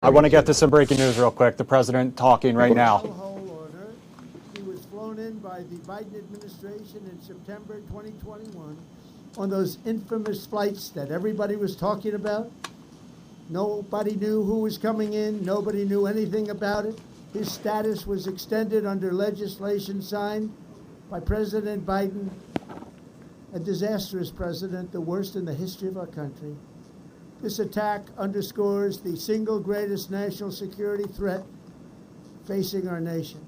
I want to get to some breaking news real quick. The president talking right now. He was flown in by the Biden administration in September 2021 on those infamous flights that everybody was talking about. Nobody knew who was coming in. Nobody knew anything about it. His status was extended under legislation signed by President Biden, a disastrous president, the worst in the history of our country. This attack underscores the single greatest national security threat facing our nation.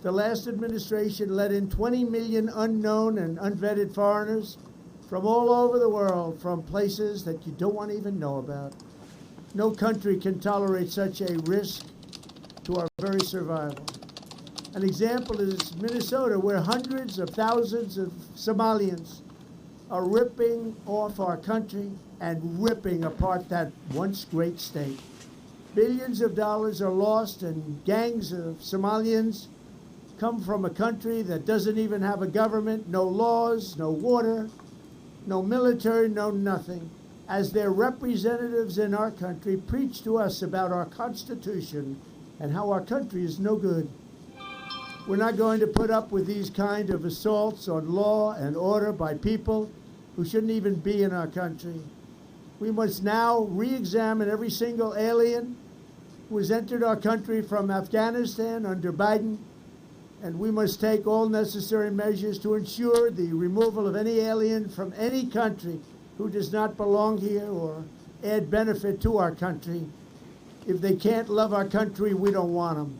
The last administration let in 20 million unknown and unvetted foreigners from all over the world, from places that you don't want to even know about. No country can tolerate such a risk to our very survival. An example is Minnesota, where hundreds of thousands of Somalians are ripping off our country and ripping apart that once great state. Billions of dollars are lost, and gangs of Somalians come from a country that doesn't even have a government, no laws, no water, no military, no nothing. As their representatives in our country preach to us about our Constitution and how our country is no good. We're not going to put up with these kind of assaults on law and order by people who shouldn't even be in our country. We must now re-examine every single alien who has entered our country from Afghanistan under Biden, and we must take all necessary measures to ensure the removal of any alien from any country who does not belong here or add benefit to our country. If they can't love our country, we don't want them.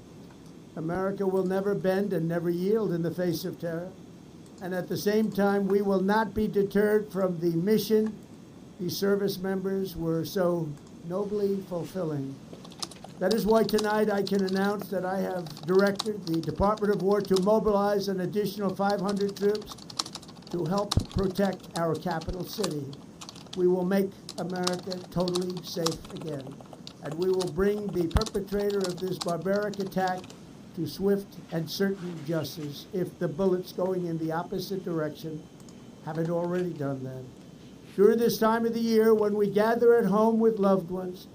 America will never bend and never yield in the face of terror. And at the same time, we will not be deterred from the mission these service members were so nobly fulfilling. That is why tonight I can announce that I have directed the Department of War to mobilize an additional 500 troops to help protect our capital city. We will make America totally safe again, and we will bring the perpetrator of this barbaric attack to swift and certain justice if the bullets going in the opposite direction haven't already done that. During this time of the year, when we gather at home with loved ones,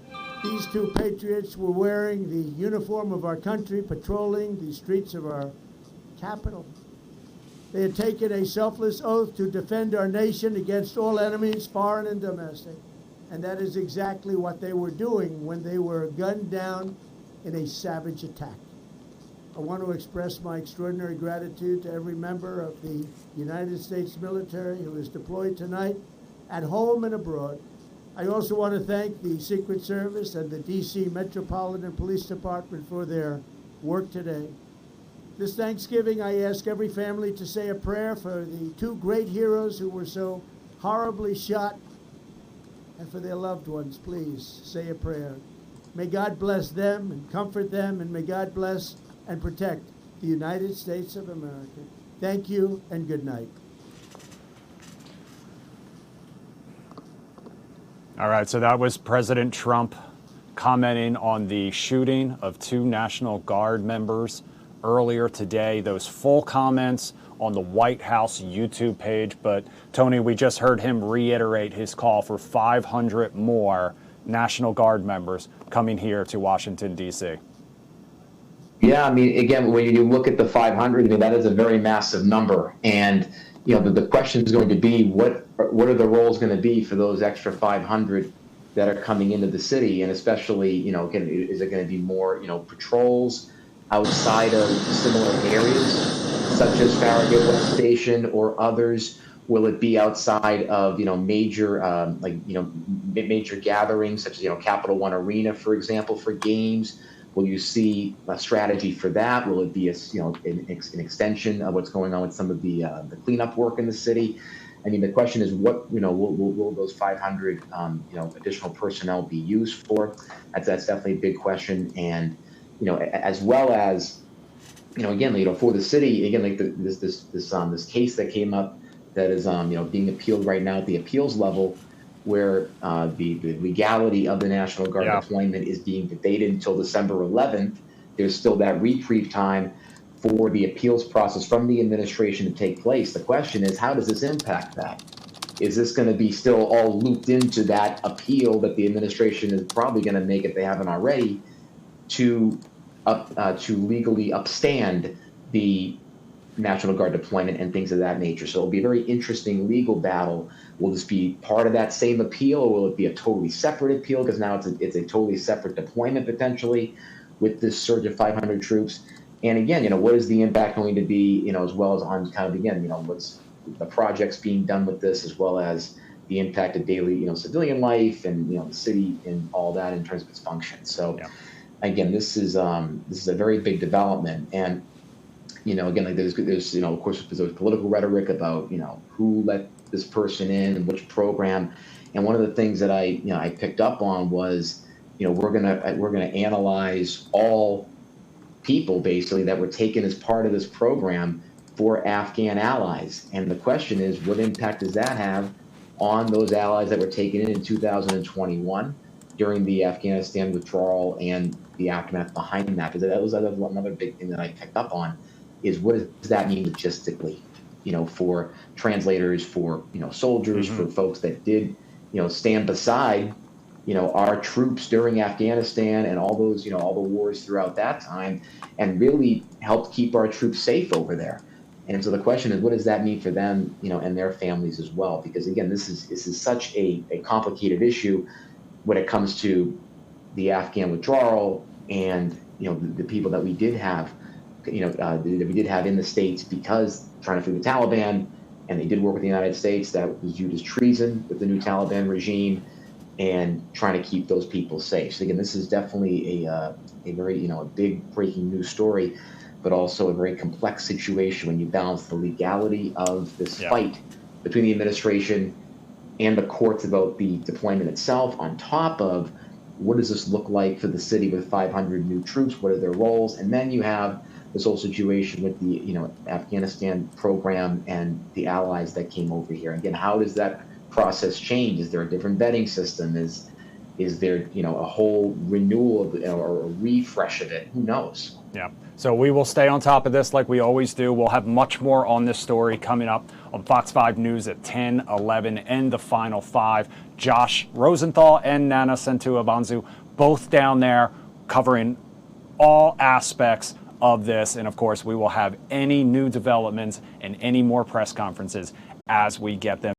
these two patriots were wearing the uniform of our country, patrolling the streets of our capital. They had taken a selfless oath to defend our nation against all enemies, foreign and domestic. And that is exactly what they were doing when they were gunned down in a savage attack. I want to express my extraordinary gratitude to every member of the United States military who is deployed tonight, at home and abroad. I also want to thank the Secret Service and the D.C. Metropolitan Police Department for their work today. This Thanksgiving, I ask every family to say a prayer for the two great heroes who were so horribly shot, and for their loved ones. Please say a prayer. May God bless them and comfort them, and may God bless and protect the United States of America. Thank you and good night. All right, so that was President Trump commenting on the shooting of two National Guard members earlier today. Those full comments on the White House YouTube page. But Tony, we just heard him reiterate his call for 500 more National Guard members coming here to Washington, D.C. Yeah, I mean, again, when you look at the 500, I mean, that is a very massive number. And, you know, the question is going to be, what are the roles going to be for those extra 500 that are coming into the city? And especially, you know, again, is it going to be more, you know, patrols outside of similar areas, such as Farragut West Station or others? Will it be outside of, you know, major, major gatherings, such as, you know, Capital One Arena, for example, for games? Will you see a strategy for that? Will it be an extension of what's going on with some of the cleanup work in the city? I mean, the question is, what, you know, will those 500 additional personnel be used for? That's definitely a big question. And, you know, as well as, you know, again, you know, for the city, again, like this case that came up that is being appealed right now at the appeals level, where the legality of the National Guard deployment is being debated until December 11th. There's still that reprieve time for the appeals process from the administration to take place. The question is, how does this impact that? is this going to be still all looped into that appeal that the administration is probably going to make if they haven't already to legally upstand the National Guard deployment and things of that nature. So it'll be a very interesting legal battle. Will this be part of that same appeal, or will it be a totally separate appeal? Because now it's a totally separate deployment potentially with this surge of 500 troops. And again, what is the impact going to be, as well as on kind of, again, what's the projects being done with this, as well as the impact of daily, civilian life and, the city and all that in terms of its function. So again, this is a very big development. And, again, like there's of course, there's political rhetoric about, who let this person in and which program. And one of the things that I picked up on was, we're gonna analyze all people basically that were taken as part of this program for Afghan allies. And the question is, what impact does that have on those allies that were taken in 2021 during the Afghanistan withdrawal and the aftermath behind that? Because that was another big thing that I picked up on, is what does that mean logistically, for translators, for, soldiers, for folks that did, stand beside, our troops during Afghanistan and all those, all the wars throughout that time, and really helped keep our troops safe over there. And so the question is, what does that mean for them, and their families as well? Because again, this is such a complicated issue when it comes to the Afghan withdrawal and, the people that we did have, that we did have in the States because trying to free the Taliban, and they did work with the United States. That was viewed as treason with the new Taliban regime, and trying to keep those people safe. So again, this is definitely a very, a big breaking news story, but also a very complex situation when you balance the legality of this fight between the administration and the courts about the deployment itself, on top of what does this look like for the city with 500 new troops, what are their roles, and then you have this whole situation with the Afghanistan program and the allies that came over here. Again, how does that process change? Is there a different vetting system? Is there a whole renewal of, or a refresh of it? Who knows? Yeah. So we will stay on top of this like we always do. We'll have much more on this story coming up on Fox 5 News at 10, 11, and the Final Five. Josh Rosenthal and Nana Sentu-Abanzu both down there covering all aspects of this. And of course, we will have any new developments and any more press conferences as we get them.